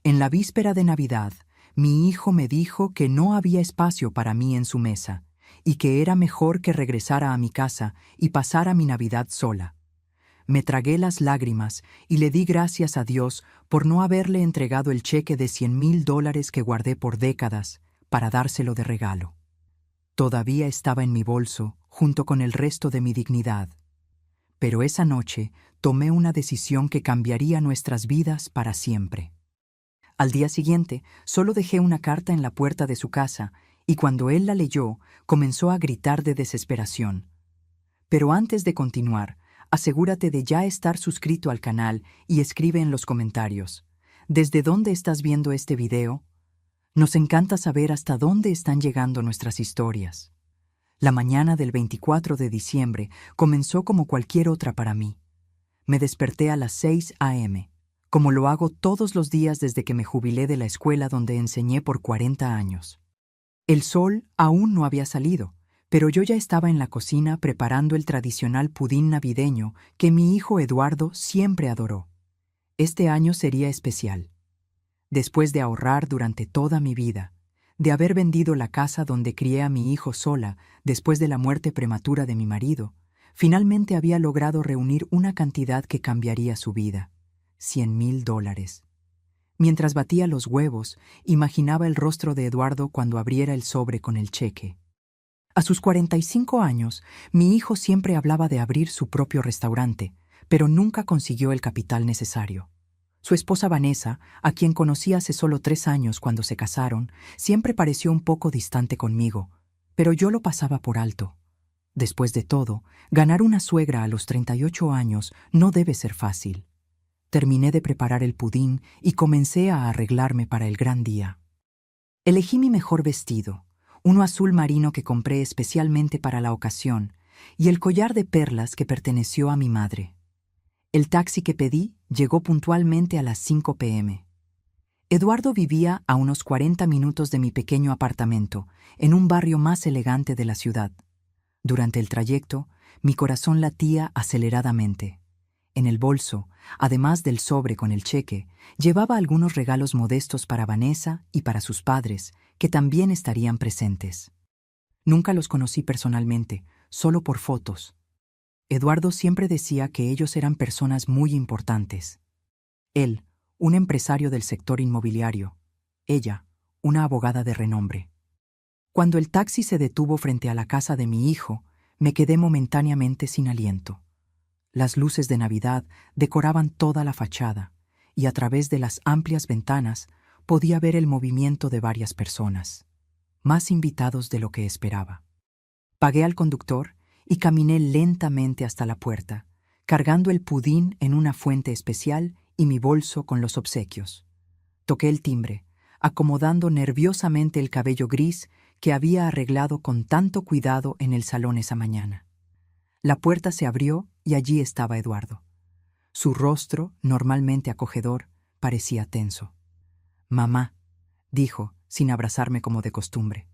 En la víspera de Navidad, mi hijo me dijo que no había espacio para mí en su mesa y que era mejor que regresara a mi casa y pasara mi Navidad sola. Me tragué las lágrimas y le di gracias a Dios por no haberle entregado el cheque de $100,000 que guardé por décadas para dárselo de regalo. Todavía estaba en mi bolso, junto con el resto de mi dignidad. Pero esa noche tomé una decisión que cambiaría nuestras vidas para siempre. Al día siguiente, solo dejé una carta en la puerta de su casa y cuando él la leyó, comenzó a gritar de desesperación. Pero antes de continuar, asegúrate de ya estar suscrito al canal y escribe en los comentarios: ¿desde dónde estás viendo este video? Nos encanta saber hasta dónde están llegando nuestras historias. La mañana del 24 de diciembre comenzó como cualquier otra para mí. Me desperté a las 6 a.m., como lo hago todos los días desde que me jubilé de la escuela donde enseñé por 40 años. El sol aún no había salido, pero yo ya estaba en la cocina preparando el tradicional pudín navideño que mi hijo Eduardo siempre adoró. Este año sería especial. Después de ahorrar durante toda mi vida, de haber vendido la casa donde crié a mi hijo sola después de la muerte prematura de mi marido, finalmente había logrado reunir una cantidad que cambiaría su vida: $100,000. Mientras batía los huevos, imaginaba el rostro de Eduardo cuando abriera el sobre con el cheque. A sus 45 años, mi hijo siempre hablaba de abrir su propio restaurante, pero nunca consiguió el capital necesario. Su esposa Vanessa, a quien conocí hace solo 3 años cuando se casaron, siempre pareció un poco distante conmigo, pero yo lo pasaba por alto. Después de todo, ganar una suegra a los 38 años no debe ser fácil. Terminé de preparar el pudín y comencé a arreglarme para el gran día. Elegí mi mejor vestido, uno azul marino que compré especialmente para la ocasión, y el collar de perlas que perteneció a mi madre. El taxi que pedí llegó puntualmente a las 5 p.m. Eduardo vivía a unos 40 minutos de mi pequeño apartamento, en un barrio más elegante de la ciudad. Durante el trayecto, mi corazón latía aceleradamente. En el bolso, además del sobre con el cheque, llevaba algunos regalos modestos para Vanessa y para sus padres, que también estarían presentes. Nunca los conocí personalmente, solo por fotos. Eduardo siempre decía que ellos eran personas muy importantes. Él, un empresario del sector inmobiliario. Ella, una abogada de renombre. Cuando el taxi se detuvo frente a la casa de mi hijo, me quedé momentáneamente sin aliento. Las luces de Navidad decoraban toda la fachada, y a través de las amplias ventanas podía ver el movimiento de varias personas, más invitados de lo que esperaba. Pagué al conductor y caminé lentamente hasta la puerta, cargando el pudín en una fuente especial y mi bolso con los obsequios. Toqué el timbre, acomodando nerviosamente el cabello gris que había arreglado con tanto cuidado en el salón esa mañana. La puerta se abrió y allí estaba Eduardo. Su rostro, normalmente acogedor, parecía tenso. «Mamá», dijo, sin abrazarme como de costumbre.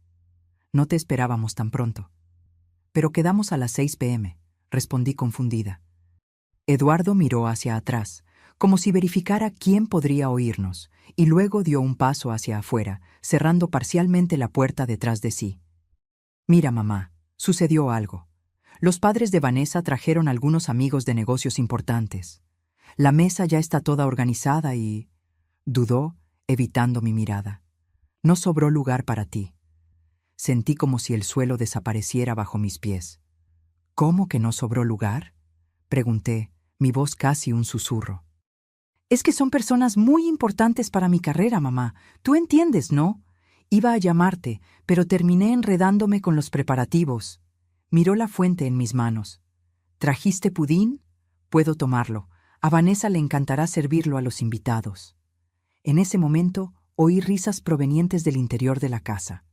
«No te esperábamos tan pronto». «Pero quedamos a las 6 p.m», respondí confundida. Eduardo miró hacia atrás, como si verificara quién podría oírnos, y luego dio un paso hacia afuera, cerrando parcialmente la puerta detrás de sí. «Mira, mamá, sucedió algo. Los padres de Vanessa trajeron algunos amigos de negocios importantes. La mesa ya está toda organizada y...» Dudó, evitando mi mirada. «No sobró lugar para ti». Sentí como si el suelo desapareciera bajo mis pies. «¿Cómo que no sobró lugar?», pregunté, mi voz casi un susurro. «Es que son personas muy importantes para mi carrera, mamá. Tú entiendes, ¿no? Iba a llamarte, pero terminé enredándome con los preparativos». Miró la fuente en mis manos. «¿Trajiste pudín? Puedo tomarlo. A Vanessa le encantará servirlo a los invitados». En ese momento oí risas provenientes del interior de la casa.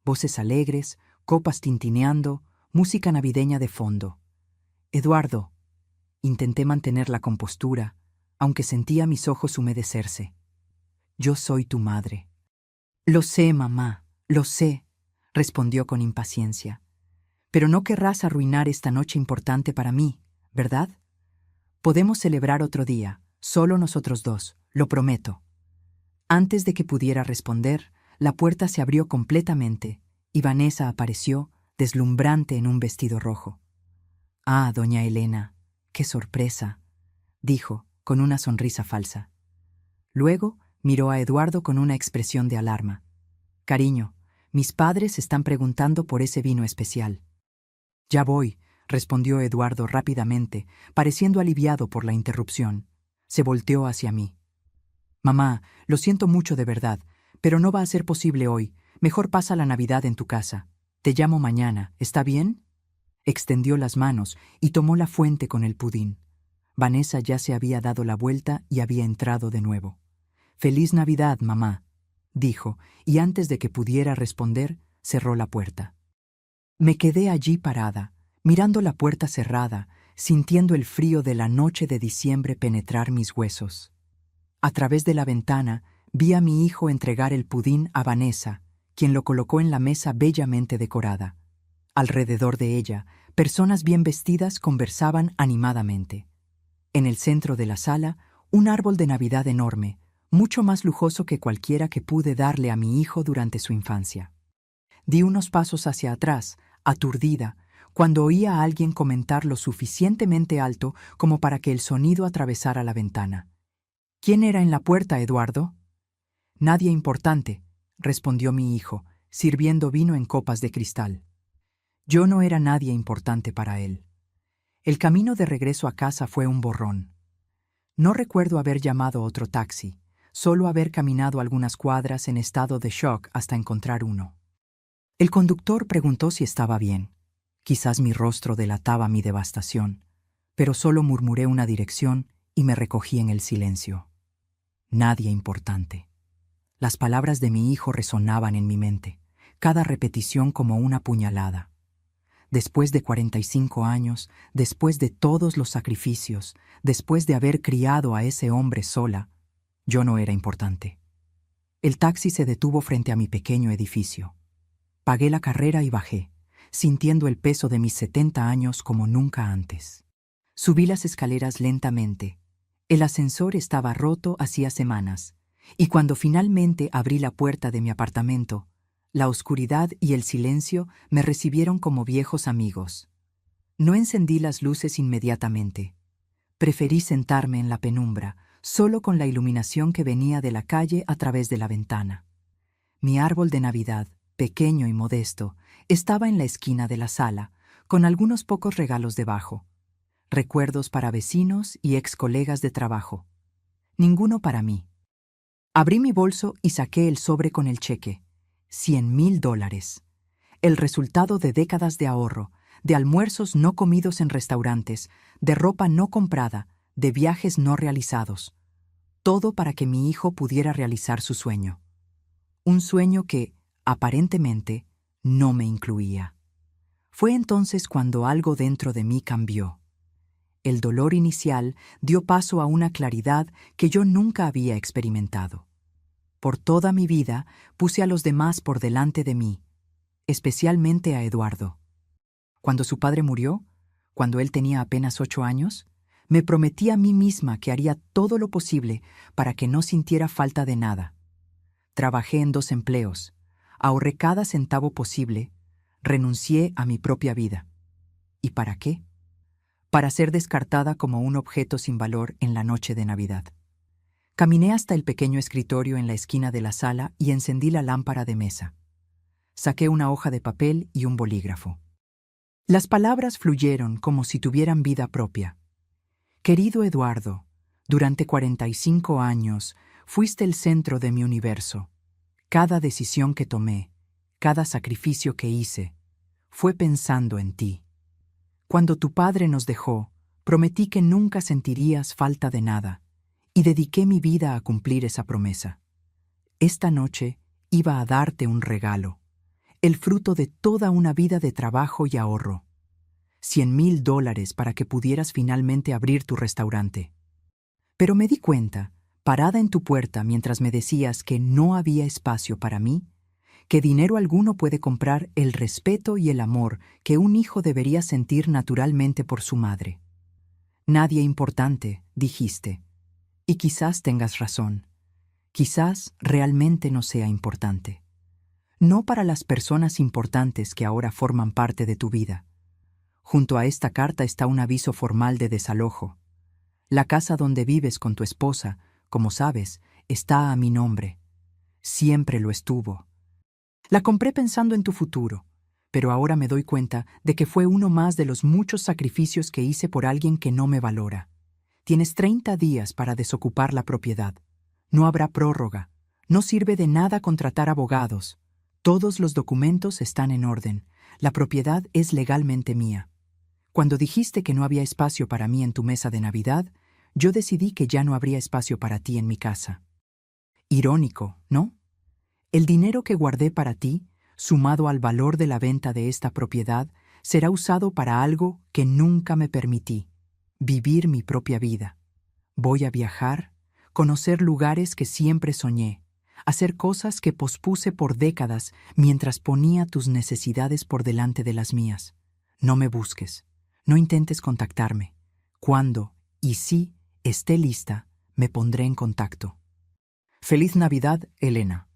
Voces alegres, copas tintineando, música navideña de fondo. «Eduardo». Intenté mantener la compostura, aunque sentía mis ojos humedecerse. «Yo soy tu madre». «Lo sé, mamá, lo sé», respondió con impaciencia. «Pero no querrás arruinar esta noche importante para mí, ¿verdad? Podemos celebrar otro día, solo nosotros dos, lo prometo». Antes de que pudiera responder, la puerta se abrió completamente y Vanessa apareció, deslumbrante en un vestido rojo. «Ah, doña Elena, qué sorpresa», dijo, con una sonrisa falsa. Luego miró a Eduardo con una expresión de alarma. «Cariño, mis padres están preguntando por ese vino especial». «Ya voy», respondió Eduardo rápidamente, pareciendo aliviado por la interrupción. Se volteó hacia mí. «Mamá, lo siento mucho de verdad, pero no va a ser posible hoy. Mejor pasa la Navidad en tu casa. Te llamo mañana, ¿está bien?» Extendió las manos y tomó la fuente con el pudín. Vanessa ya se había dado la vuelta y había entrado de nuevo. «Feliz Navidad, mamá», dijo, y antes de que pudiera responder, cerró la puerta. Me quedé allí parada, mirando la puerta cerrada, sintiendo el frío de la noche de diciembre penetrar mis huesos. A través de la ventana vi a mi hijo entregar el pudín a Vanessa, quien lo colocó en la mesa bellamente decorada. Alrededor de ella, personas bien vestidas conversaban animadamente. En el centro de la sala, un árbol de Navidad enorme, mucho más lujoso que cualquiera que pude darle a mi hijo durante su infancia. Di unos pasos hacia atrás, aturdida, cuando oí a alguien comentar lo suficientemente alto como para que el sonido atravesara la ventana. «¿Quién era en la puerta, Eduardo?» «Nadie importante», respondió mi hijo, sirviendo vino en copas de cristal. Yo no era nadie importante para él. El camino de regreso a casa fue un borrón. No recuerdo haber llamado otro taxi, solo haber caminado algunas cuadras en estado de shock hasta encontrar uno. El conductor preguntó si estaba bien. Quizás mi rostro delataba mi devastación, pero solo murmuré una dirección y me recogí en el silencio. Nadie importante. Las palabras de mi hijo resonaban en mi mente, cada repetición como una puñalada. Después de 45 años, después de todos los sacrificios, después de haber criado a ese hombre sola, yo no era importante. El taxi se detuvo frente a mi pequeño edificio. Pagué la carrera y bajé, sintiendo el peso de mis 70 años como nunca antes. Subí las escaleras lentamente. El ascensor estaba roto hacía semanas, y cuando finalmente abrí la puerta de mi apartamento, la oscuridad y el silencio me recibieron como viejos amigos. No encendí las luces inmediatamente. Preferí sentarme en la penumbra, solo con la iluminación que venía de la calle a través de la ventana. Mi árbol de Navidad, pequeño y modesto, estaba en la esquina de la sala, con algunos pocos regalos debajo. Recuerdos para vecinos y ex colegas de trabajo. Ninguno para mí. Abrí mi bolso y saqué el sobre con el cheque. $100,000. El resultado de décadas de ahorro, de almuerzos no comidos en restaurantes, de ropa no comprada, de viajes no realizados. Todo para que mi hijo pudiera realizar su sueño. Un sueño que, aparentemente, no me incluía. Fue entonces cuando algo dentro de mí cambió. El dolor inicial dio paso a una claridad que yo nunca había experimentado. Por toda mi vida puse a los demás por delante de mí, especialmente a Eduardo. Cuando su padre murió, cuando él tenía apenas 8 años, me prometí a mí misma que haría todo lo posible para que no sintiera falta de nada. Trabajé en 2 empleos, ahorré cada centavo posible, renuncié a mi propia vida. ¿Y para qué? Para ser descartada como un objeto sin valor en la noche de Navidad. Caminé hasta el pequeño escritorio en la esquina de la sala y encendí la lámpara de mesa. Saqué una hoja de papel y un bolígrafo. Las palabras fluyeron como si tuvieran vida propia. Querido Eduardo, durante 45 años fuiste el centro de mi universo. Cada decisión que tomé, cada sacrificio que hice, fue pensando en ti. Cuando tu padre nos dejó, prometí que nunca sentirías falta de nada, y dediqué mi vida a cumplir esa promesa. Esta noche iba a darte un regalo, el fruto de toda una vida de trabajo y ahorro. $100,000 para que pudieras finalmente abrir tu restaurante. Pero me di cuenta, parada en tu puerta mientras me decías que no había espacio para mí, que dinero alguno puede comprar el respeto y el amor que un hijo debería sentir naturalmente por su madre. Nadie importante, dijiste. Y quizás tengas razón. quizás realmente no sea importante. No para las personas importantes que ahora forman parte de tu vida. Junto a esta carta está un aviso formal de desalojo. La casa donde vives con tu esposa, como sabes, está a mi nombre. Siempre lo estuvo. La compré pensando en tu futuro, pero ahora me doy cuenta de que fue uno más de los muchos sacrificios que hice por alguien que no me valora. Tienes 30 días para desocupar la propiedad. No habrá prórroga. No sirve de nada contratar abogados. Todos los documentos están en orden. La propiedad es legalmente mía. Cuando dijiste que no había espacio para mí en tu mesa de Navidad, yo decidí que ya no habría espacio para ti en mi casa. Irónico, ¿no? El dinero que guardé para ti, sumado al valor de la venta de esta propiedad, será usado para algo que nunca me permití: vivir mi propia vida. Voy a viajar, conocer lugares que siempre soñé, hacer cosas que pospuse por décadas mientras ponía tus necesidades por delante de las mías. No me busques, no intentes contactarme. Cuando, y si, esté lista, me pondré en contacto. Feliz Navidad, Elena.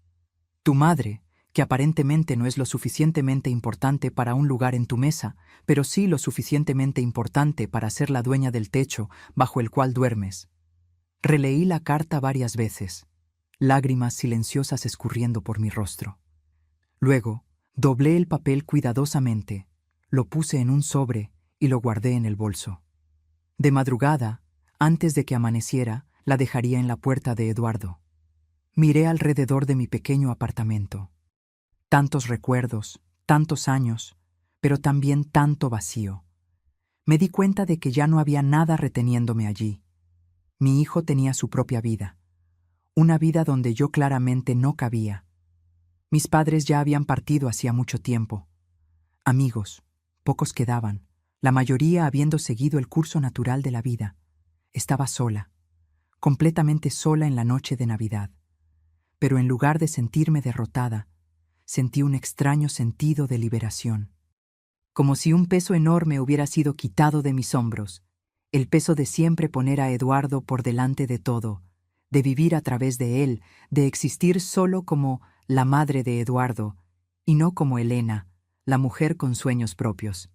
Tu madre, que aparentemente no es lo suficientemente importante para un lugar en tu mesa, pero sí lo suficientemente importante para ser la dueña del techo bajo el cual duermes. Releí la carta varias veces, lágrimas silenciosas escurriendo por mi rostro. Luego, doblé el papel cuidadosamente, lo puse en un sobre y lo guardé en el bolso. De madrugada, antes de que amaneciera, la dejaría en la puerta de Eduardo. Miré alrededor de mi pequeño apartamento. Tantos recuerdos, tantos años, pero también tanto vacío. Me di cuenta de que ya no había nada reteniéndome allí. Mi hijo tenía su propia vida, una vida donde yo claramente no cabía. Mis padres ya habían partido hacía mucho tiempo. Amigos, pocos quedaban, la mayoría habiendo seguido el curso natural de la vida. Estaba sola, completamente sola en la noche de Navidad. Pero en lugar de sentirme derrotada, sentí un extraño sentido de liberación. Como si un peso enorme hubiera sido quitado de mis hombros, el peso de siempre poner a Eduardo por delante de todo, de vivir a través de él, de existir solo como la madre de Eduardo, y no como Elena, la mujer con sueños propios.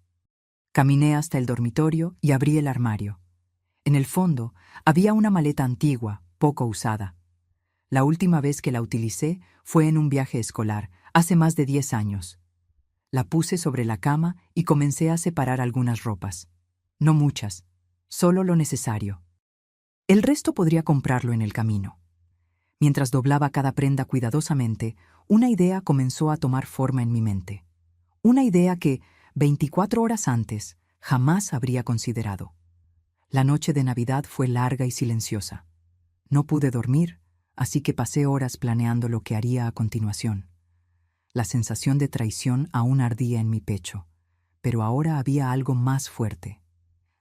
Caminé hasta el dormitorio y abrí el armario. En el fondo había una maleta antigua, poco usada. La última vez que la utilicé fue en un viaje escolar, hace más de 10 años. La puse sobre la cama y comencé a separar algunas ropas. No muchas, solo lo necesario. El resto podría comprarlo en el camino. Mientras doblaba cada prenda cuidadosamente, una idea comenzó a tomar forma en mi mente. Una idea que, 24 horas antes, jamás habría considerado. La noche de Navidad fue larga y silenciosa. No pude dormir, así que pasé horas planeando lo que haría a continuación. La sensación de traición aún ardía en mi pecho, pero ahora había algo más fuerte: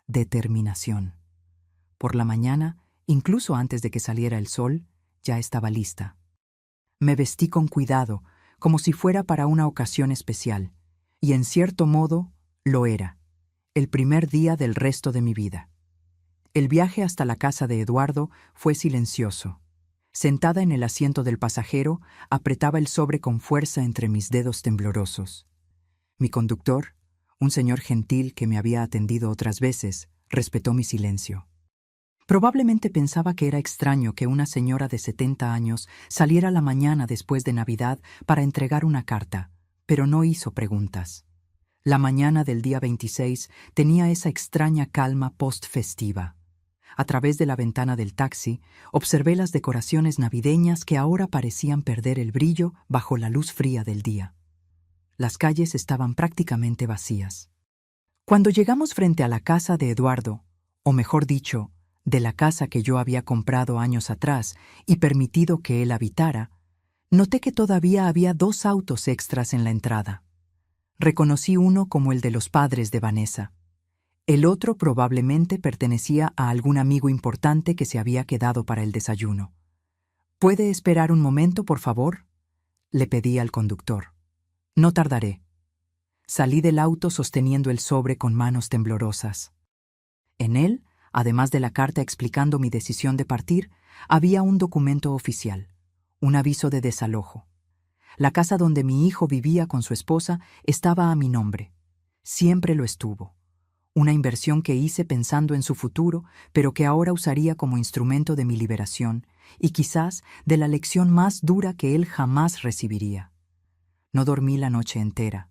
determinación. Por la mañana, incluso antes de que saliera el sol, ya estaba lista. Me vestí con cuidado, como si fuera para una ocasión especial, y en cierto modo lo era, el primer día del resto de mi vida. El viaje hasta la casa de Eduardo fue silencioso. Sentada en el asiento del pasajero, apretaba el sobre con fuerza entre mis dedos temblorosos. Mi conductor, un señor gentil que me había atendido otras veces, respetó mi silencio. Probablemente pensaba que era extraño que una señora de 70 años saliera la mañana después de Navidad para entregar una carta, pero no hizo preguntas. La mañana del día 26 tenía esa extraña calma post-festiva. A través de la ventana del taxi, observé las decoraciones navideñas que ahora parecían perder el brillo bajo la luz fría del día. Las calles estaban prácticamente vacías. Cuando llegamos frente a la casa de Eduardo, o mejor dicho, de la casa que yo había comprado años atrás y permitido que él habitara, noté que todavía había 2 autos extras en la entrada. Reconocí uno como el de los padres de Vanessa. El otro probablemente pertenecía a algún amigo importante que se había quedado para el desayuno. ¿Puede esperar un momento, por favor?, le pedí al conductor. No tardaré. Salí del auto sosteniendo el sobre con manos temblorosas. En él, además de la carta explicando mi decisión de partir, había un documento oficial, Un aviso de desalojo. La casa donde mi hijo vivía con su esposa estaba a mi nombre. Siempre lo estuvo. Una inversión que hice pensando en su futuro, pero que ahora usaría como instrumento de mi liberación y quizás de la lección más dura que él jamás recibiría. No dormí la noche entera.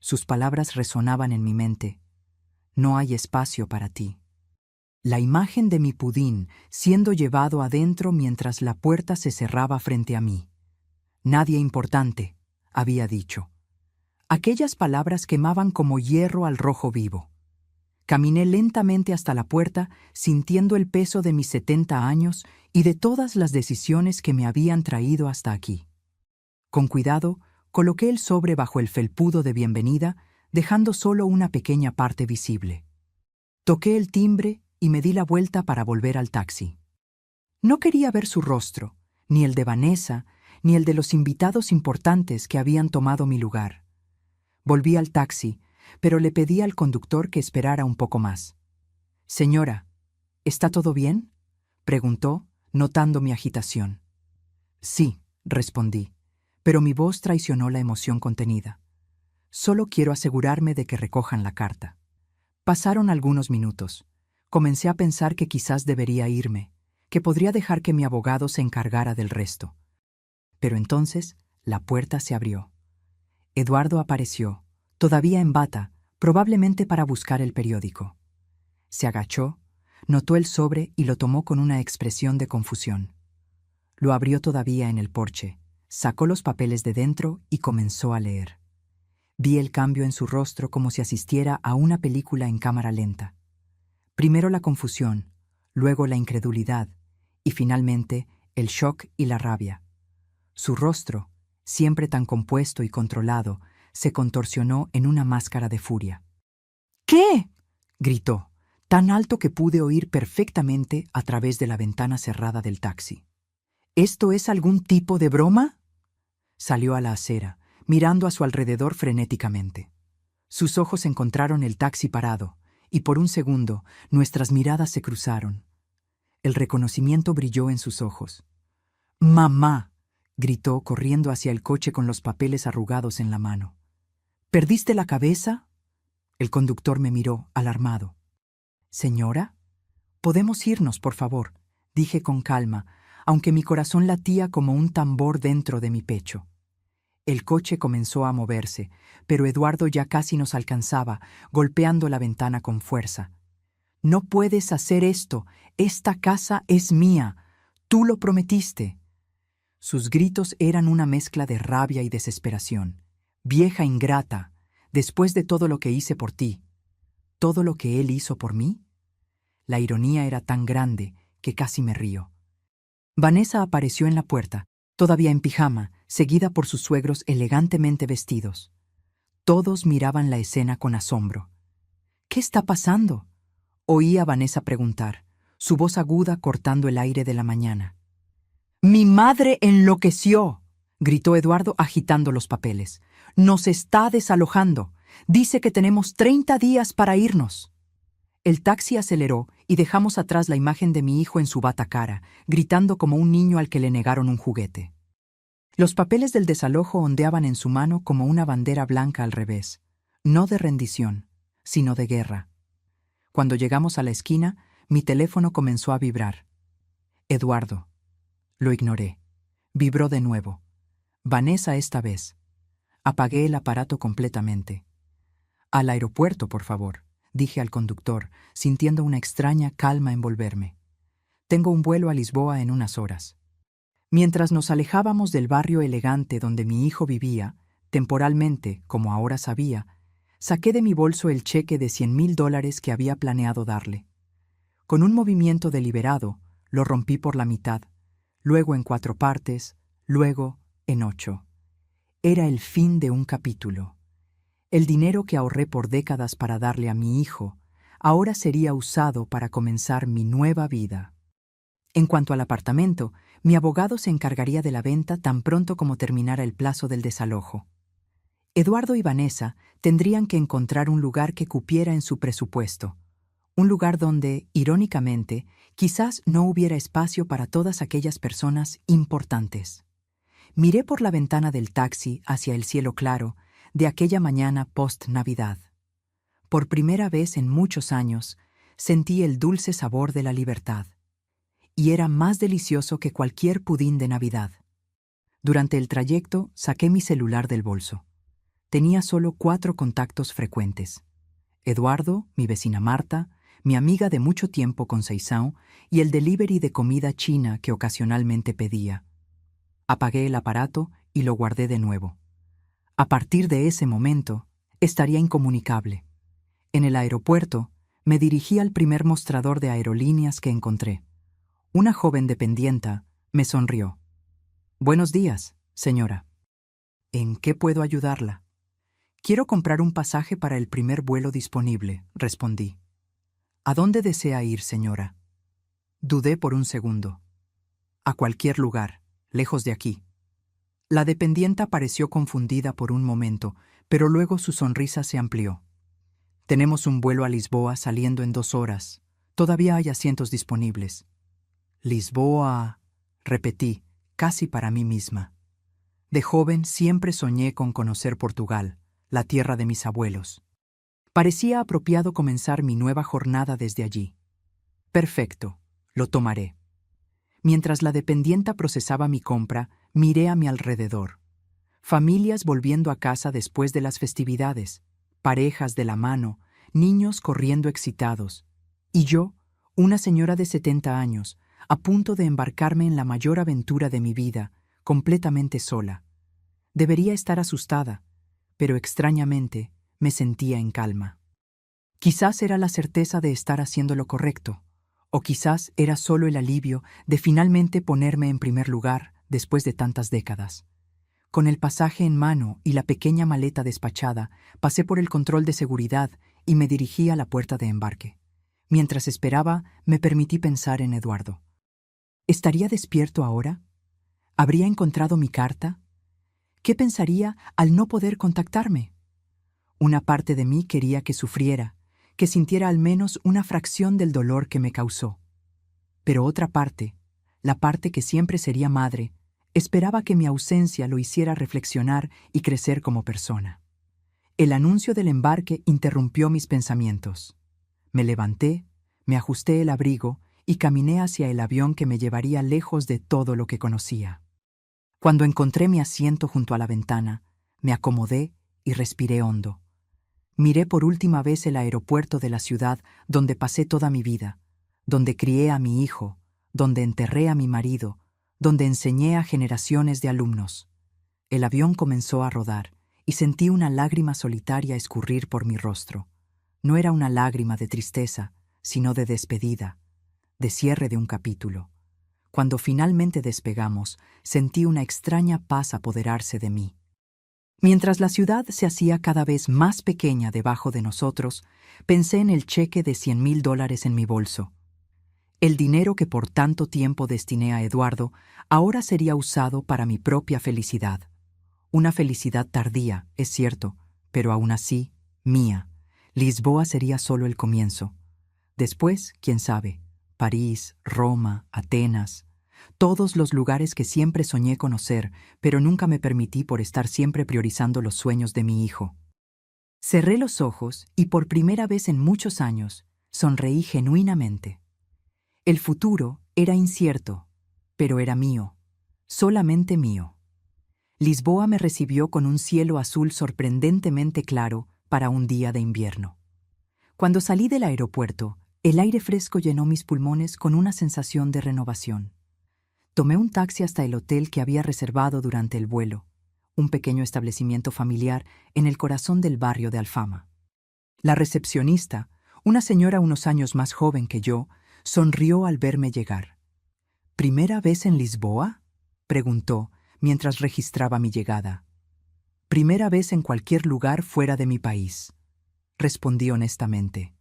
Sus palabras resonaban en mi mente. No hay espacio para ti. La imagen de mi pudín siendo llevado adentro mientras la puerta se cerraba frente a mí. Nadie importante, había dicho. Aquellas palabras quemaban como hierro al rojo vivo. Caminé lentamente hasta la puerta, sintiendo el peso de mis 70 años y de todas las decisiones que me habían traído hasta aquí. Con cuidado, coloqué el sobre bajo el felpudo de bienvenida, dejando solo una pequeña parte visible. Toqué el timbre y me di la vuelta para volver al taxi. No quería ver su rostro, ni el de Vanessa, ni el de los invitados importantes que habían tomado mi lugar. Volví al taxi, pero le pedí al conductor que esperara un poco más. «Señora, ¿está todo bien?», preguntó, notando mi agitación. «Sí», respondí, pero mi voz traicionó la emoción contenida. «Solo quiero asegurarme de que recojan la carta». Pasaron algunos minutos. Comencé a pensar que quizás debería irme, que podría dejar que mi abogado se encargara del resto. Pero entonces la puerta se abrió. Eduardo apareció, todavía en bata, probablemente para buscar el periódico. Se agachó, notó el sobre y lo tomó con una expresión de confusión. Lo abrió todavía en el porche, sacó los papeles de dentro y comenzó a leer. Vi el cambio en su rostro como si asistiera a una película en cámara lenta. Primero la confusión, luego la incredulidad y finalmente el shock y la rabia. Su rostro, siempre tan compuesto y controlado, se contorsionó en una máscara de furia. «¿Qué?», gritó, tan alto que pude oír perfectamente a través de la ventana cerrada del taxi. «¿Esto es algún tipo de broma?». Salió a la acera, mirando a su alrededor frenéticamente. Sus ojos encontraron el taxi parado, y por un segundo nuestras miradas se cruzaron. El reconocimiento brilló en sus ojos. «¡Mamá!», gritó corriendo hacia el coche con los papeles arrugados en la mano. «¿Perdiste la cabeza?». El conductor me miró, alarmado. «Señora, podemos irnos, por favor», dije con calma, aunque mi corazón latía como un tambor dentro de mi pecho. El coche comenzó a moverse, pero Eduardo ya casi nos alcanzaba, golpeando la ventana con fuerza. «No puedes hacer esto. Esta casa es mía. Tú lo prometiste». Sus gritos eran una mezcla de rabia y desesperación. «Vieja ingrata, después de todo lo que hice por ti, ¿todo lo que él hizo por mí?». La ironía era tan grande que casi me río. Vanessa apareció en la puerta, todavía en pijama, seguida por sus suegros elegantemente vestidos. Todos miraban la escena con asombro. «¿Qué está pasando?», oí a Vanessa preguntar, su voz aguda cortando el aire de la mañana. «Mi madre enloqueció», gritó Eduardo agitando los papeles. «Nos está desalojando. Dice que tenemos 30 días para irnos». El taxi aceleró y dejamos atrás la imagen de mi hijo en su batacara, gritando como un niño al que le negaron un juguete. Los papeles del desalojo ondeaban en su mano como una bandera blanca al revés, no de rendición, sino de guerra. Cuando llegamos a la esquina, mi teléfono comenzó a vibrar. «Eduardo». Lo ignoré. Vibró de nuevo. Vanessa esta vez. Apagué el aparato completamente. «Al aeropuerto, por favor», dije al conductor, sintiendo una extraña calma envolverme. «Tengo un vuelo a Lisboa en unas horas». Mientras nos alejábamos del barrio elegante donde mi hijo vivía, temporalmente, como ahora sabía, saqué de mi bolso el cheque de $100,000 que había planeado darle. Con un movimiento deliberado, lo rompí por la mitad, luego en 4 partes, luego en 8. Era el fin de un capítulo. El dinero que ahorré por décadas para darle a mi hijo, ahora sería usado para comenzar mi nueva vida. En cuanto al apartamento, mi abogado se encargaría de la venta tan pronto como terminara el plazo del desalojo. Eduardo y Vanessa tendrían que encontrar un lugar que cupiera en su presupuesto, un lugar donde, irónicamente, quizás no hubiera espacio para todas aquellas personas importantes. Miré por la ventana del taxi hacia el cielo claro de aquella mañana post-Navidad. Por primera vez en muchos años, sentí el dulce sabor de la libertad. Y era más delicioso que cualquier pudín de Navidad. Durante el trayecto, saqué mi celular del bolso. Tenía solo 4 contactos frecuentes: Eduardo, mi vecina Marta, mi amiga de mucho tiempo Conceição y el delivery de comida china que ocasionalmente pedía. Apagué el aparato y lo guardé de nuevo. A partir de ese momento, estaría incomunicable. En el aeropuerto, me dirigí al primer mostrador de aerolíneas que encontré. Una joven dependienta me sonrió. «Buenos días, señora. ¿En qué puedo ayudarla?» «Quiero comprar un pasaje para el primer vuelo disponible», respondí. «¿A dónde desea ir, señora?» Dudé por un segundo. «A cualquier lugar, lejos de aquí». La dependienta pareció confundida por un momento, pero luego su sonrisa se amplió. «Tenemos un vuelo a Lisboa saliendo en 2 horas. Todavía hay asientos disponibles». «Lisboa», repetí, casi para mí misma. De joven siempre soñé con conocer Portugal, la tierra de mis abuelos. Parecía apropiado comenzar mi nueva jornada desde allí. «Perfecto, lo tomaré». Mientras la dependienta procesaba mi compra, miré a mi alrededor. Familias volviendo a casa después de las festividades, parejas de la mano, niños corriendo excitados. Y yo, una señora de 70 años, a punto de embarcarme en la mayor aventura de mi vida, completamente sola. Debería estar asustada, pero extrañamente me sentía en calma. Quizás era la certeza de estar haciendo lo correcto, o quizás era solo el alivio de finalmente ponerme en primer lugar después de tantas décadas. Con el pasaje en mano y la pequeña maleta despachada, pasé por el control de seguridad y me dirigí a la puerta de embarque. Mientras esperaba, me permití pensar en Eduardo. ¿Estaría despierto ahora? ¿Habría encontrado mi carta? ¿Qué pensaría al no poder contactarme? Una parte de mí quería que sufriera, que sintiera al menos una fracción del dolor que me causó. Pero otra parte, la parte que siempre sería madre, esperaba que mi ausencia lo hiciera reflexionar y crecer como persona. El anuncio del embarque interrumpió mis pensamientos. Me levanté, me ajusté el abrigo y caminé hacia el avión que me llevaría lejos de todo lo que conocía. Cuando encontré mi asiento junto a la ventana, me acomodé y respiré hondo. Miré por última vez el aeropuerto de la ciudad donde pasé toda mi vida, donde crié a mi hijo, donde enterré a mi marido, donde enseñé a generaciones de alumnos. El avión comenzó a rodar y sentí una lágrima solitaria escurrir por mi rostro. No era una lágrima de tristeza, sino de despedida, de cierre de un capítulo. Cuando finalmente despegamos, sentí una extraña paz apoderarse de mí. Mientras la ciudad se hacía cada vez más pequeña debajo de nosotros, pensé en el cheque de $100,000 en mi bolso. El dinero que por tanto tiempo destiné a Eduardo ahora sería usado para mi propia felicidad. Una felicidad tardía, es cierto, pero aún así, mía. Lisboa sería solo el comienzo. Después, quién sabe, París, Roma, Atenas, todos los lugares que siempre soñé conocer, pero nunca me permití por estar siempre priorizando los sueños de mi hijo. Cerré los ojos y por primera vez en muchos años sonreí genuinamente. El futuro era incierto, pero era mío, solamente mío. Lisboa me recibió con un cielo azul sorprendentemente claro para un día de invierno. Cuando salí del aeropuerto, el aire fresco llenó mis pulmones con una sensación de renovación. Tomé un taxi hasta el hotel que había reservado durante el vuelo, un pequeño establecimiento familiar en el corazón del barrio de Alfama. La recepcionista, una señora unos años más joven que yo, sonrió al verme llegar. ¿Primera vez en Lisboa?, preguntó mientras registraba mi llegada. «Primera vez en cualquier lugar fuera de mi país», respondí honestamente.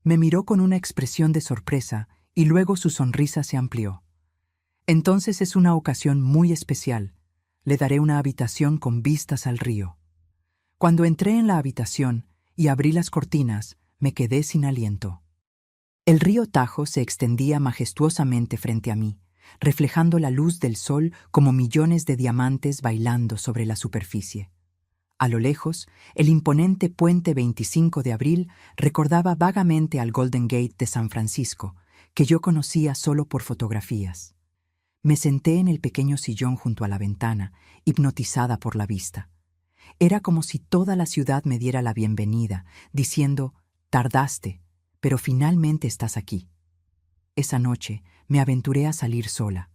Me miró con una expresión de sorpresa y luego su sonrisa se amplió. «Entonces es una ocasión muy especial. Le daré una habitación con vistas al río». Cuando entré en la habitación y abrí las cortinas, me quedé sin aliento. El río Tajo se extendía majestuosamente frente a mí, reflejando la luz del sol como millones de diamantes bailando sobre la superficie. A lo lejos, el imponente puente 25 de abril recordaba vagamente al Golden Gate de San Francisco, que yo conocía solo por fotografías. Me senté en el pequeño sillón junto a la ventana, hipnotizada por la vista. Era como si toda la ciudad me diera la bienvenida, diciendo: «Tardaste, pero finalmente estás aquí». Esa noche me aventuré a salir sola.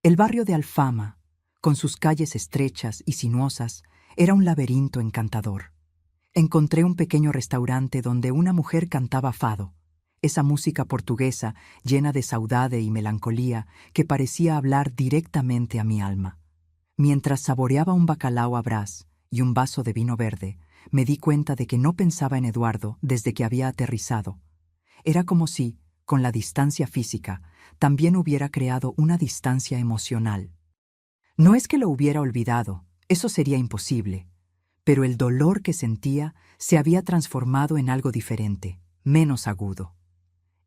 El barrio de Alfama, con sus calles estrechas y sinuosas, era un laberinto encantador. Encontré un pequeño restaurante donde una mujer cantaba fado, esa música portuguesa llena de saudade y melancolía que parecía hablar directamente a mi alma. Mientras saboreaba un bacalao a brás y un vaso de vino verde, me di cuenta de que no pensaba en Eduardo desde que había aterrizado. Era como si, con la distancia física, también hubiera creado una distancia emocional. No es que lo hubiera olvidado, eso sería imposible, pero el dolor que sentía se había transformado en algo diferente, menos agudo.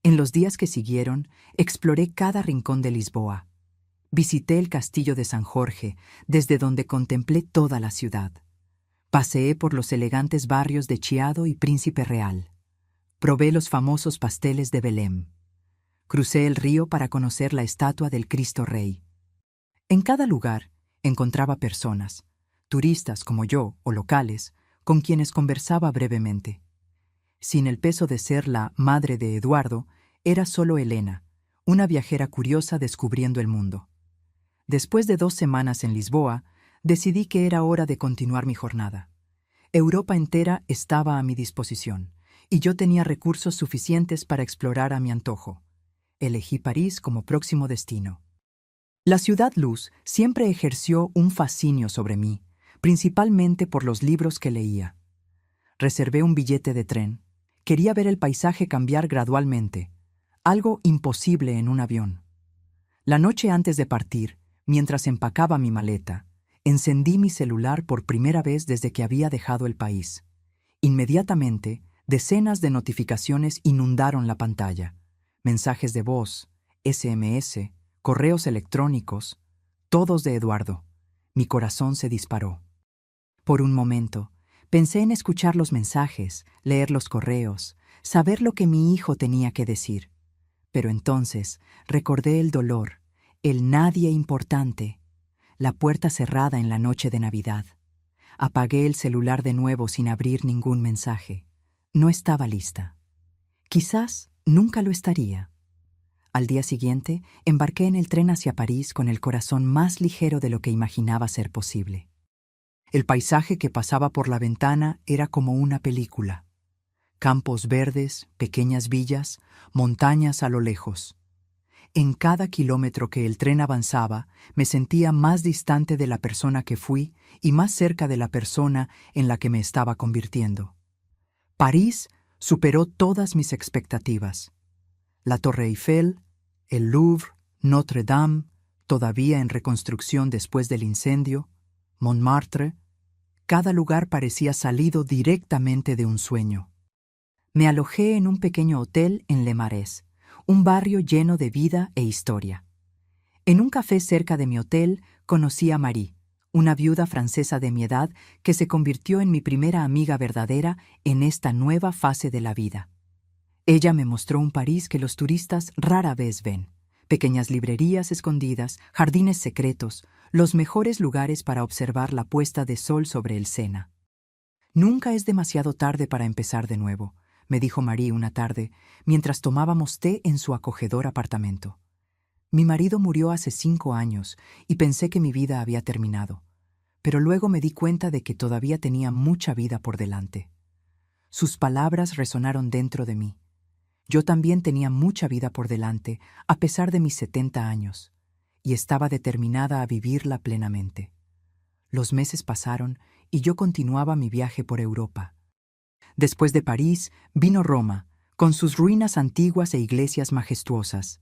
En los días que siguieron, exploré cada rincón de Lisboa. Visité el castillo de San Jorge, desde donde contemplé toda la ciudad. Paseé por los elegantes barrios de Chiado y Príncipe Real. Probé los famosos pasteles de Belém. Crucé el río para conocer la estatua del Cristo Rey. En cada lugar encontraba personas, turistas como yo o locales, con quienes conversaba brevemente. Sin el peso de ser la madre de Eduardo, era solo Elena, una viajera curiosa descubriendo el mundo. Después de 2 semanas en Lisboa, decidí que era hora de continuar mi jornada. Europa entera estaba a mi disposición, y yo tenía recursos suficientes para explorar a mi antojo. Elegí París como próximo destino. La ciudad luz siempre ejerció un fascinio sobre mí, principalmente por los libros que leía. Reservé un billete de tren. Quería ver el paisaje cambiar gradualmente, algo imposible en un avión. La noche antes de partir, mientras empacaba mi maleta, encendí mi celular por primera vez desde que había dejado el país. Inmediatamente, decenas de notificaciones inundaron la pantalla. Mensajes de voz, SMS, correos electrónicos, todos de Eduardo. Mi corazón se disparó. Por un momento, pensé en escuchar los mensajes, leer los correos, saber lo que mi hijo tenía que decir. Pero entonces recordé el dolor, el nadie importante, la puerta cerrada en la noche de Navidad. Apagué el celular de nuevo sin abrir ningún mensaje. No estaba lista. Quizás nunca lo estaría. Al día siguiente, embarqué en el tren hacia París con el corazón más ligero de lo que imaginaba ser posible. El paisaje que pasaba por la ventana era como una película. Campos verdes, pequeñas villas, montañas a lo lejos. En cada kilómetro que el tren avanzaba, me sentía más distante de la persona que fui y más cerca de la persona en la que me estaba convirtiendo. París superó todas mis expectativas. La Torre Eiffel, el Louvre, Notre Dame, todavía en reconstrucción después del incendio, Montmartre, cada lugar parecía salido directamente de un sueño. Me alojé en un pequeño hotel en Le Marais, un barrio lleno de vida e historia. En un café cerca de mi hotel conocí a Marie, una viuda francesa de mi edad que se convirtió en mi primera amiga verdadera en esta nueva fase de la vida. Ella me mostró un París que los turistas rara vez ven. Pequeñas librerías escondidas, jardines secretos, los mejores lugares para observar la puesta de sol sobre el Sena. «Nunca es demasiado tarde para empezar de nuevo», me dijo Marie una tarde, mientras tomábamos té en su acogedor apartamento. Mi marido murió hace 5 años y pensé que mi vida había terminado, pero luego me di cuenta de que todavía tenía mucha vida por delante. Sus palabras resonaron dentro de mí. Yo también tenía mucha vida por delante, a pesar de mis 70 años, y estaba determinada a vivirla plenamente. Los meses pasaron y yo continuaba mi viaje por Europa. Después de París vino Roma, con sus ruinas antiguas e iglesias majestuosas.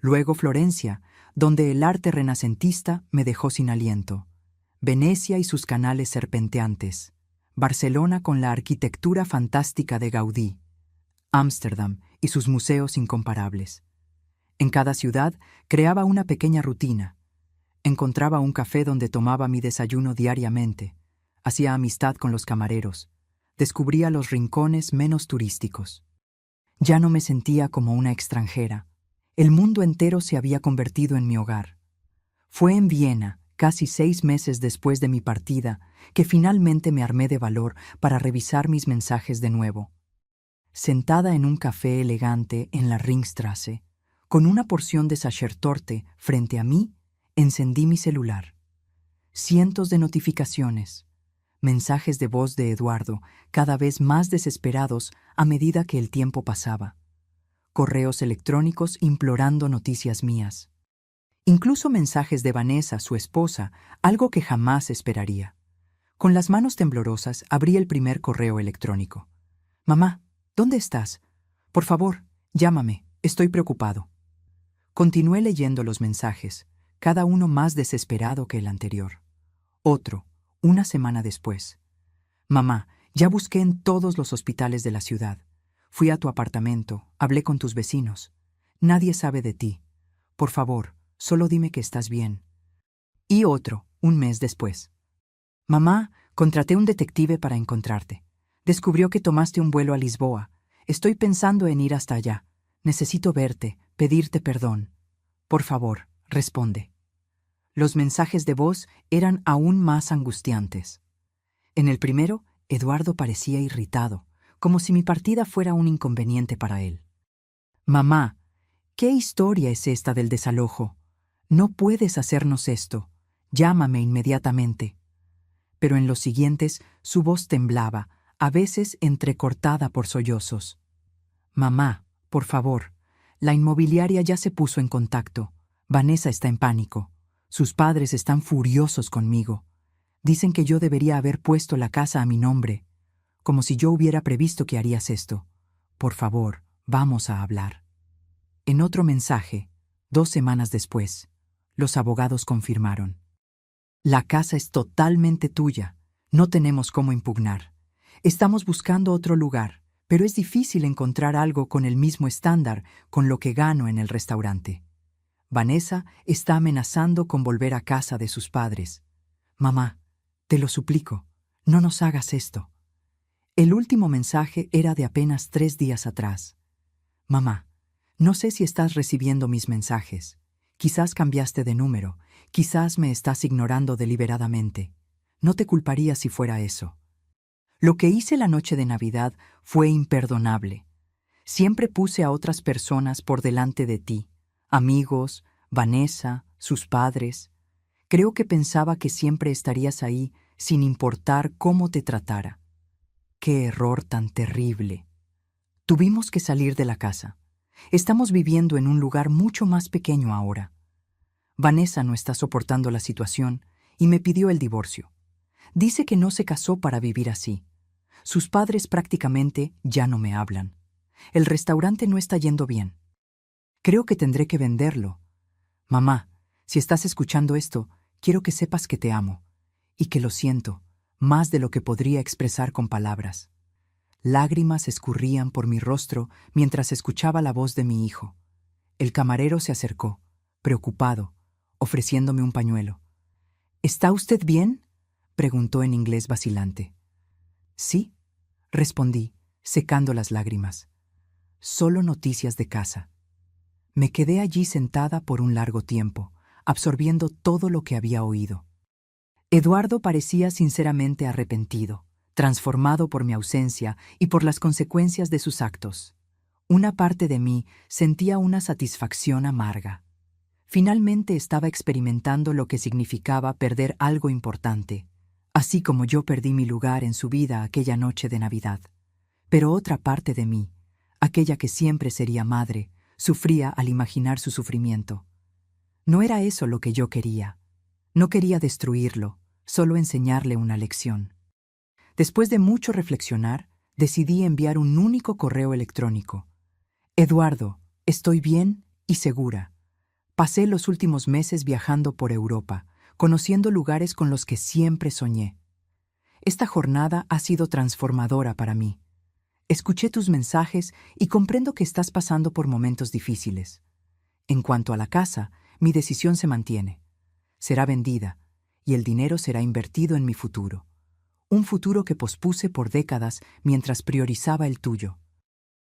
Luego Florencia, donde el arte renacentista me dejó sin aliento. Venecia y sus canales serpenteantes. Barcelona con la arquitectura fantástica de Gaudí. Ámsterdam y sus museos incomparables. En cada ciudad creaba una pequeña rutina. Encontraba un café donde tomaba mi desayuno diariamente. Hacía amistad con los camareros. Descubría los rincones menos turísticos. Ya no me sentía como una extranjera. El mundo entero se había convertido en mi hogar. Fue en Viena, casi 6 meses después de mi partida, que finalmente me armé de valor para revisar mis mensajes de nuevo. Sentada en un café elegante en la Ringstrasse, con una porción de Sachertorte frente a mí, encendí mi celular. Cientos de notificaciones, mensajes de voz de Eduardo, cada vez más desesperados a medida que el tiempo pasaba. Correos electrónicos implorando noticias mías. Incluso mensajes de Vanessa, su esposa, algo que jamás esperaría. Con las manos temblorosas abrí el primer correo electrónico. «Mamá, ¿dónde estás? Por favor, llámame, estoy preocupado». Continué leyendo los mensajes, cada uno más desesperado que el anterior. Otro, una semana después. «Mamá, ya busqué en todos los hospitales de la ciudad. Fui a tu apartamento, hablé con tus vecinos. Nadie sabe de ti. Por favor, solo dime que estás bien». Y otro, un mes después. «Mamá, contraté un detective para encontrarte. Descubrió que tomaste un vuelo a Lisboa. Estoy pensando en ir hasta allá. Necesito verte, pedirte perdón. Por favor, responde». Los mensajes de voz eran aún más angustiantes. En el primero, Eduardo parecía irritado, como si mi partida fuera un inconveniente para él. «Mamá, ¿qué historia es esta del desalojo? No puedes hacernos esto. Llámame inmediatamente». Pero en los siguientes, su voz temblaba, a veces entrecortada por sollozos. «Mamá, por favor, la inmobiliaria ya se puso en contacto. Vanessa está en pánico. Sus padres están furiosos conmigo. Dicen que yo debería haber puesto la casa a mi nombre, como si yo hubiera previsto que harías esto. Por favor, vamos a hablar». En otro mensaje, 2 semanas después, los abogados confirmaron: «La casa es totalmente tuya. No tenemos cómo impugnar. Estamos buscando otro lugar, pero es difícil encontrar algo con el mismo estándar con lo que gano en el restaurante. Vanessa está amenazando con volver a casa de sus padres. Mamá, te lo suplico, no nos hagas esto». El último mensaje era de apenas 3 días atrás. «Mamá, no sé si estás recibiendo mis mensajes. Quizás cambiaste de número, quizás me estás ignorando deliberadamente. No te culparía si fuera eso. Lo que hice la noche de Navidad fue imperdonable. Siempre puse a otras personas por delante de ti, amigos, Vanessa, sus padres. Creo que pensaba que siempre estarías ahí sin importar cómo te tratara. ¡Qué error tan terrible! Tuvimos que salir de la casa. Estamos viviendo en un lugar mucho más pequeño ahora. Vanessa no está soportando la situación y me pidió el divorcio. Dice que no se casó para vivir así. Sus padres prácticamente ya no me hablan. El restaurante no está yendo bien. Creo que tendré que venderlo. Mamá, si estás escuchando esto, quiero que sepas que te amo y que lo siento, más de lo que podría expresar con palabras». Lágrimas escurrían por mi rostro mientras escuchaba la voz de mi hijo. El camarero se acercó, preocupado, ofreciéndome un pañuelo. «¿Está usted bien?», preguntó en inglés vacilante. «Sí», respondí, secando las lágrimas. «Solo noticias de casa». Me quedé allí sentada por un largo tiempo, absorbiendo todo lo que había oído. Eduardo parecía sinceramente arrepentido, transformado por mi ausencia y por las consecuencias de sus actos. Una parte de mí sentía una satisfacción amarga. Finalmente estaba experimentando lo que significaba perder algo importante, así como yo perdí mi lugar en su vida aquella noche de Navidad. Pero otra parte de mí, aquella que siempre sería madre, sufría al imaginar su sufrimiento. No era eso lo que yo quería. No quería destruirlo, solo enseñarle una lección. Después de mucho reflexionar, decidí enviar un único correo electrónico. «Eduardo, estoy bien y segura. Pasé los últimos meses viajando por Europa, conociendo lugares con los que siempre soñé. Esta jornada ha sido transformadora para mí. Escuché tus mensajes y comprendo que estás pasando por momentos difíciles. En cuanto a la casa, mi decisión se mantiene. Será vendida, y el dinero será invertido en mi futuro. Un futuro que pospuse por décadas mientras priorizaba el tuyo.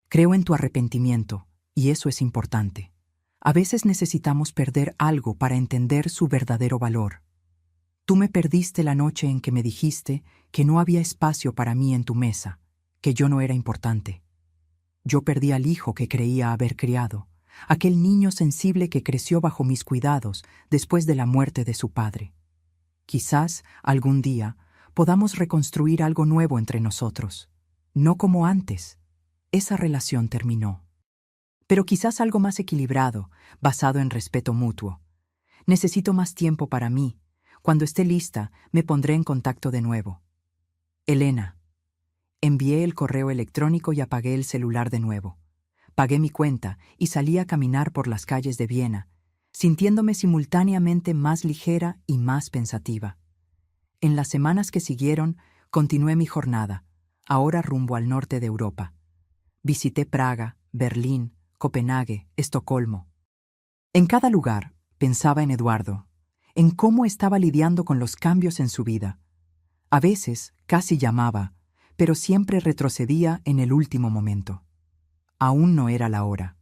Creo en tu arrepentimiento, y eso es importante. A veces necesitamos perder algo para entender su verdadero valor. Tú me perdiste la noche en que me dijiste que no había espacio para mí en tu mesa, que yo no era importante. Yo perdí al hijo que creía haber criado, aquel niño sensible que creció bajo mis cuidados después de la muerte de su padre. Quizás, algún día, podamos reconstruir algo nuevo entre nosotros. No como antes. Esa relación terminó. Pero quizás algo más equilibrado, basado en respeto mutuo. Necesito más tiempo para mí. Cuando esté lista, me pondré en contacto de nuevo. Elena. Envié el correo electrónico y apagué el celular de nuevo. Pagué mi cuenta y salí a caminar por las calles de Viena, sintiéndome simultáneamente más ligera y más pensativa. En las semanas que siguieron, continué mi jornada, ahora rumbo al norte de Europa. Visité Praga, Berlín, Copenhague, Estocolmo. En cada lugar, pensaba en Eduardo, en cómo estaba lidiando con los cambios en su vida. A veces, casi llamaba, pero siempre retrocedía en el último momento. Aún no era la hora.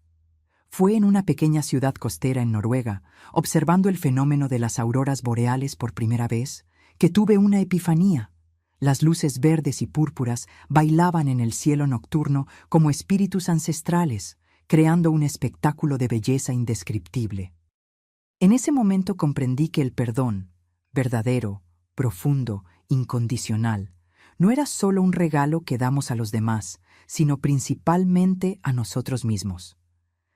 Fue en una pequeña ciudad costera en Noruega, observando el fenómeno de las auroras boreales por primera vez, que tuve una epifanía. Las luces verdes y púrpuras bailaban en el cielo nocturno como espíritus ancestrales, creando un espectáculo de belleza indescriptible. En ese momento comprendí que el perdón, verdadero, profundo, incondicional, no era solo un regalo que damos a los demás, sino principalmente a nosotros mismos.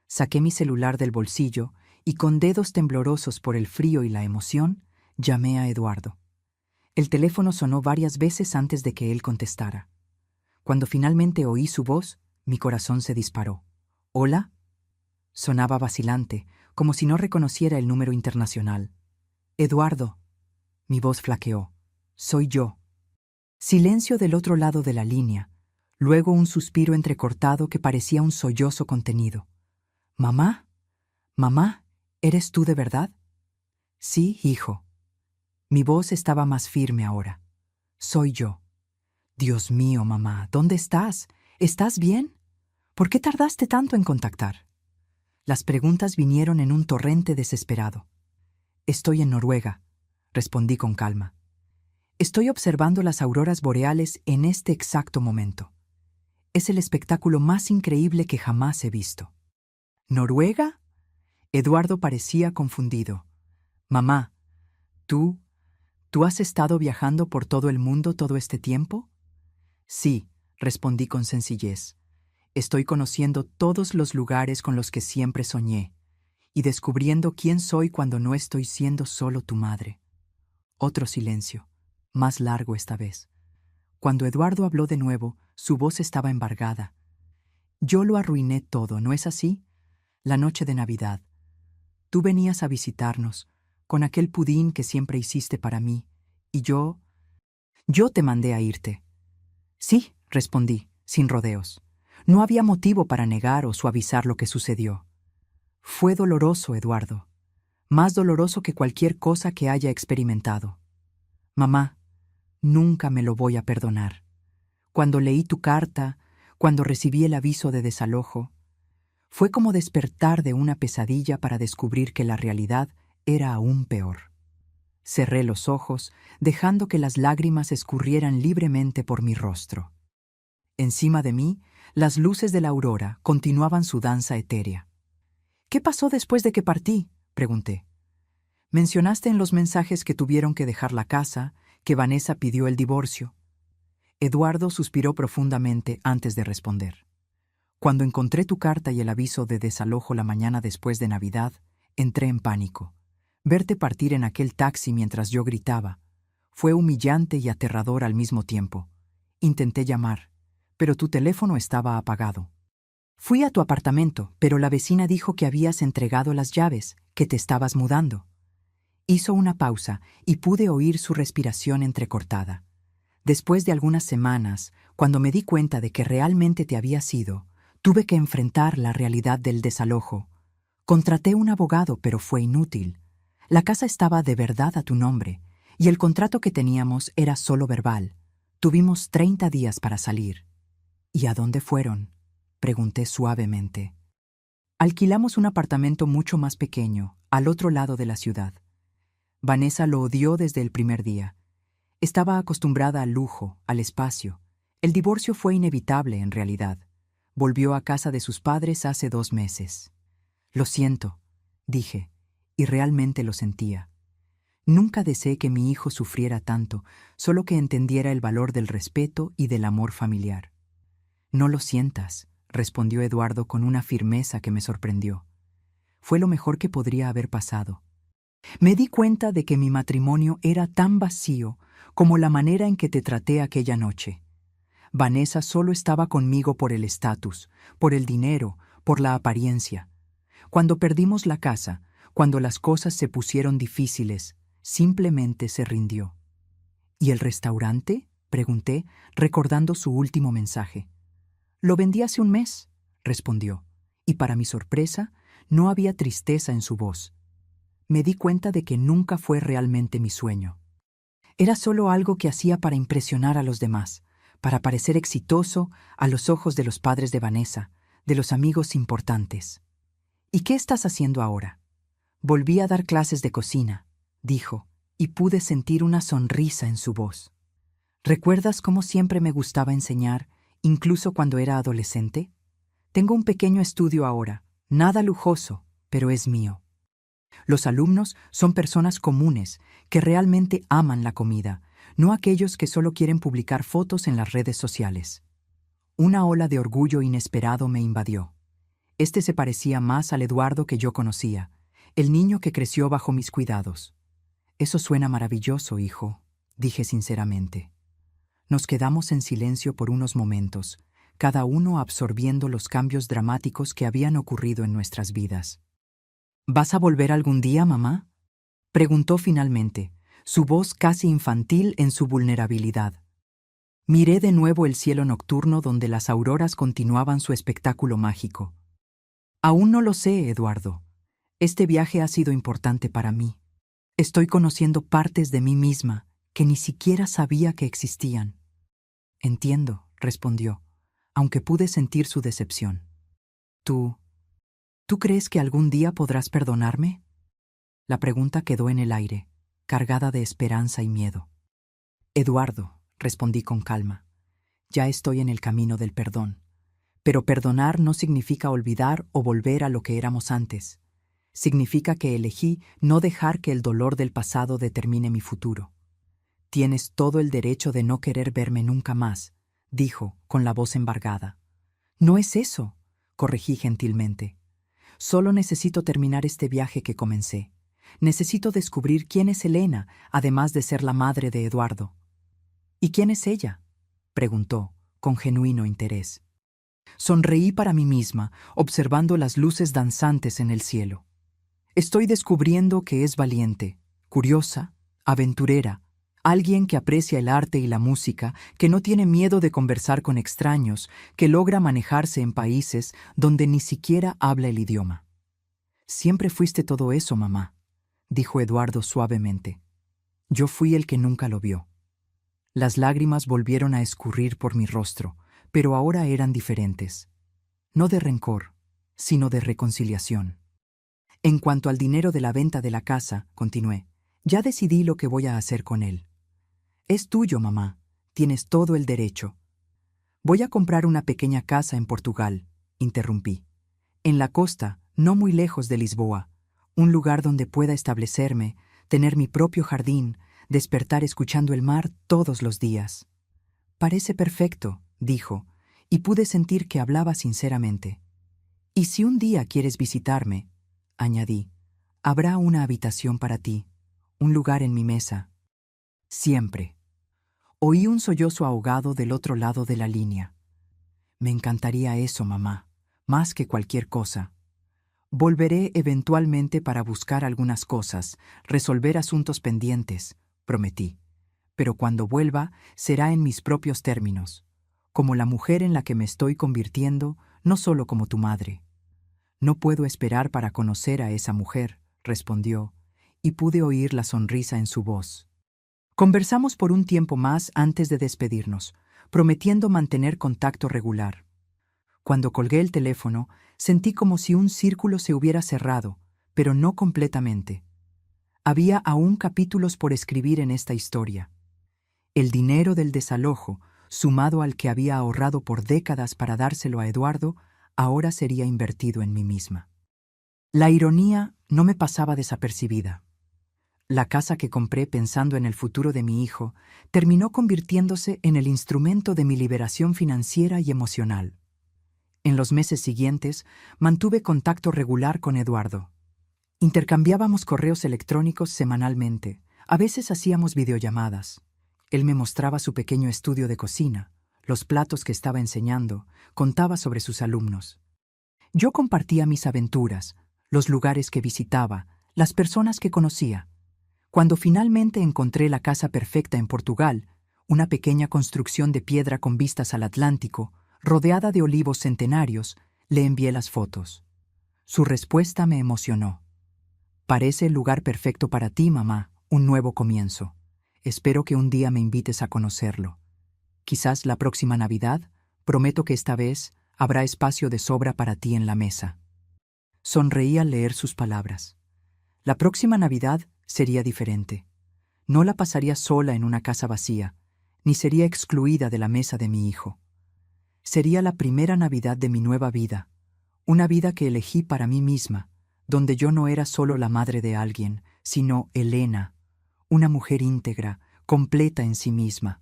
Saqué mi celular del bolsillo y con dedos temblorosos por el frío y la emoción, llamé a Eduardo. El teléfono sonó varias veces antes de que él contestara. Cuando finalmente oí su voz, mi corazón se disparó. ¿Hola? Sonaba vacilante, como si no reconociera el número internacional. Eduardo. Mi voz flaqueó. Soy yo. Silencio del otro lado de la línea, luego un suspiro entrecortado que parecía un sollozo contenido. ¿Mamá? ¿Mamá? ¿Eres tú de verdad? Sí, hijo. Mi voz estaba más firme ahora. Soy yo. Dios mío, mamá, ¿dónde estás? ¿Estás bien? ¿Por qué tardaste tanto en contactar? Las preguntas vinieron en un torrente desesperado. Estoy en Noruega, respondí con calma. Estoy observando las auroras boreales en este exacto momento. Es el espectáculo más increíble que jamás he visto. ¿Noruega? Eduardo parecía confundido. Mamá, ¿tú has estado viajando por todo el mundo todo este tiempo? Sí, respondí con sencillez. Estoy conociendo todos los lugares con los que siempre soñé y descubriendo quién soy cuando no estoy siendo solo tu madre. Otro silencio, más largo esta vez. Cuando Eduardo habló de nuevo, su voz estaba embargada. Yo lo arruiné todo, ¿no es así? La noche de Navidad. Tú venías a visitarnos, con aquel pudín que siempre hiciste para mí, y yo te mandé a irte. Sí, respondí, sin rodeos. No había motivo para negar o suavizar lo que sucedió. Fue doloroso, Eduardo. Más doloroso que cualquier cosa que haya experimentado. Mamá, nunca me lo voy a perdonar. Cuando leí tu carta, cuando recibí el aviso de desalojo, fue como despertar de una pesadilla para descubrir que la realidad era aún peor. Cerré los ojos, dejando que las lágrimas escurrieran libremente por mi rostro. Encima de mí, las luces de la aurora continuaban su danza etérea. ¿Qué pasó después de que partí?, pregunté. Mencionaste en los mensajes que tuvieron que dejar la casa, que Vanessa pidió el divorcio. Eduardo suspiró profundamente antes de responder. Cuando encontré tu carta y el aviso de desalojo la mañana después de Navidad, entré en pánico. Verte partir en aquel taxi mientras yo gritaba fue humillante y aterrador al mismo tiempo. Intenté llamar, pero tu teléfono estaba apagado. Fui a tu apartamento, pero la vecina dijo que habías entregado las llaves, que te estabas mudando. Hizo una pausa y pude oír su respiración entrecortada. Después de algunas semanas, cuando me di cuenta de que realmente te habías ido, tuve que enfrentar la realidad del desalojo. Contraté un abogado, pero fue inútil. La casa estaba de verdad a tu nombre, y el contrato que teníamos era solo verbal. Tuvimos 30 días para salir. ¿Y a dónde fueron?, pregunté suavemente. Alquilamos un apartamento mucho más pequeño, al otro lado de la ciudad. Vanessa lo odió desde el primer día. Estaba acostumbrada al lujo, al espacio. El divorcio fue inevitable, en realidad. Volvió a casa de sus padres hace 2 meses. Lo siento, dije, y realmente lo sentía. Nunca deseé que mi hijo sufriera tanto, solo que entendiera el valor del respeto y del amor familiar. No lo sientas, respondió Eduardo con una firmeza que me sorprendió. Fue lo mejor que podría haber pasado. Me di cuenta de que mi matrimonio era tan vacío como la manera en que te traté aquella noche. Vanessa solo estaba conmigo por el estatus, por el dinero, por la apariencia. Cuando perdimos la casa, cuando las cosas se pusieron difíciles, simplemente se rindió. ¿Y el restaurante?, pregunté, recordando su último mensaje. Lo vendí hace 1 mes, respondió, y para mi sorpresa, no había tristeza en su voz. Me di cuenta de que nunca fue realmente mi sueño. Era solo algo que hacía para impresionar a los demás, para parecer exitoso a los ojos de los padres de Vanessa, de los amigos importantes. ¿Y qué estás haciendo ahora? Volví a dar clases de cocina, dijo, y pude sentir una sonrisa en su voz. ¿Recuerdas cómo siempre me gustaba enseñar, incluso cuando era adolescente? Tengo un pequeño estudio ahora, nada lujoso, pero es mío. Los alumnos son personas comunes que realmente aman la comida, no aquellos que solo quieren publicar fotos en las redes sociales. Una ola de orgullo inesperado me invadió. Este se parecía más al Eduardo que yo conocía, el niño que creció bajo mis cuidados. Eso suena maravilloso, hijo, dije sinceramente. Nos quedamos en silencio por unos momentos, cada uno absorbiendo los cambios dramáticos que habían ocurrido en nuestras vidas. ¿Vas a volver algún día, mamá?, preguntó finalmente, su voz casi infantil en su vulnerabilidad. Miré de nuevo el cielo nocturno donde las auroras continuaban su espectáculo mágico. Aún no lo sé, Eduardo. Este viaje ha sido importante para mí. Estoy conociendo partes de mí misma que ni siquiera sabía que existían. Entiendo, respondió, aunque pude sentir su decepción. ¿Tú crees que algún día podrás perdonarme? La pregunta quedó en el aire, cargada de esperanza y miedo. Eduardo, respondí con calma, ya estoy en el camino del perdón. Pero perdonar no significa olvidar o volver a lo que éramos antes. Significa que elegí no dejar que el dolor del pasado determine mi futuro. Tienes todo el derecho de no querer verme nunca más, dijo, con la voz embargada. No es eso, corregí gentilmente. Solo necesito terminar este viaje que comencé. Necesito descubrir quién es Elena, además de ser la madre de Eduardo. ¿Y quién es ella?, preguntó, con genuino interés. Sonreí para mí misma, observando las luces danzantes en el cielo. Estoy descubriendo que es valiente, curiosa, aventurera, alguien que aprecia el arte y la música, que no tiene miedo de conversar con extraños, que logra manejarse en países donde ni siquiera habla el idioma. Siempre fuiste todo eso, mamá, dijo Eduardo suavemente. Yo fui el que nunca lo vio. Las lágrimas volvieron a escurrir por mi rostro, pero ahora eran diferentes. No de rencor, sino de reconciliación. En cuanto al dinero de la venta de la casa, continué, ya decidí lo que voy a hacer con él. Es tuyo, mamá. Tienes todo el derecho. Voy a comprar una pequeña casa en Portugal, interrumpí. En la costa, no muy lejos de Lisboa. Un lugar donde pueda establecerme, tener mi propio jardín, despertar escuchando el mar todos los días. Parece perfecto, dijo, y pude sentir que hablaba sinceramente. Y si un día quieres visitarme, añadí, habrá una habitación para ti, un lugar en mi mesa. Siempre. Oí un sollozo ahogado del otro lado de la línea. Me encantaría eso, mamá, más que cualquier cosa. Volveré eventualmente para buscar algunas cosas, resolver asuntos pendientes, prometí. Pero cuando vuelva, será en mis propios términos, como la mujer en la que me estoy convirtiendo, no solo como tu madre. No puedo esperar para conocer a esa mujer, respondió, y pude oír la sonrisa en su voz. Conversamos por un tiempo más antes de despedirnos, prometiendo mantener contacto regular. Cuando colgué el teléfono, sentí como si un círculo se hubiera cerrado, pero no completamente. Había aún capítulos por escribir en esta historia. El dinero del desalojo, sumado al que había ahorrado por décadas para dárselo a Eduardo, ahora sería invertido en mí misma. La ironía no me pasaba desapercibida. La casa que compré pensando en el futuro de mi hijo terminó convirtiéndose en el instrumento de mi liberación financiera y emocional. En los meses siguientes, mantuve contacto regular con Eduardo. Intercambiábamos correos electrónicos semanalmente, a veces hacíamos videollamadas. Él me mostraba su pequeño estudio de cocina, los platos que estaba enseñando, contaba sobre sus alumnos. Yo compartía mis aventuras, los lugares que visitaba, las personas que conocía. Cuando finalmente encontré la casa perfecta en Portugal, una pequeña construcción de piedra con vistas al Atlántico, rodeada de olivos centenarios, le envié las fotos. Su respuesta me emocionó. Parece el lugar perfecto para ti, mamá, un nuevo comienzo. Espero que un día me invites a conocerlo. Quizás la próxima Navidad, prometo que esta vez habrá espacio de sobra para ti en la mesa. Sonreí al leer sus palabras. La próxima Navidad sería diferente. No la pasaría sola en una casa vacía, ni sería excluida de la mesa de mi hijo. Sería la primera Navidad de mi nueva vida, una vida que elegí para mí misma, donde yo no era solo la madre de alguien, sino Elena, una mujer íntegra, completa en sí misma.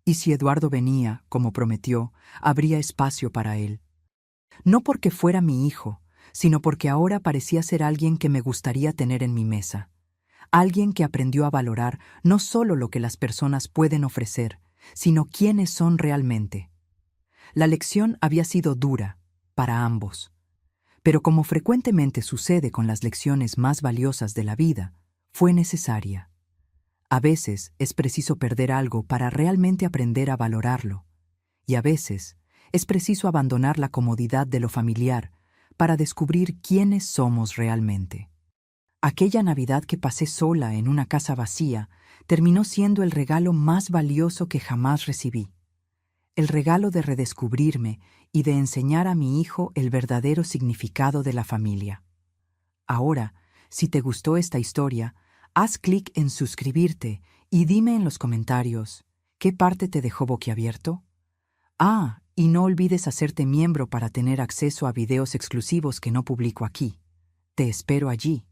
Y si Eduardo venía, como prometió, habría espacio para él. No porque fuera mi hijo, sino porque ahora parecía ser alguien que me gustaría tener en mi mesa. Alguien que aprendió a valorar no solo lo que las personas pueden ofrecer, sino quiénes son realmente. La lección había sido dura, para ambos. Pero como frecuentemente sucede con las lecciones más valiosas de la vida, fue necesaria. A veces es preciso perder algo para realmente aprender a valorarlo, y a veces es preciso abandonar la comodidad de lo familiar para descubrir quiénes somos realmente. Aquella Navidad que pasé sola en una casa vacía terminó siendo el regalo más valioso que jamás recibí. El regalo de redescubrirme y de enseñar a mi hijo el verdadero significado de la familia. Ahora, si te gustó esta historia, haz clic en suscribirte y dime en los comentarios, ¿qué parte te dejó boquiabierto? Y no olvides hacerte miembro para tener acceso a videos exclusivos que no publico aquí. Te espero allí.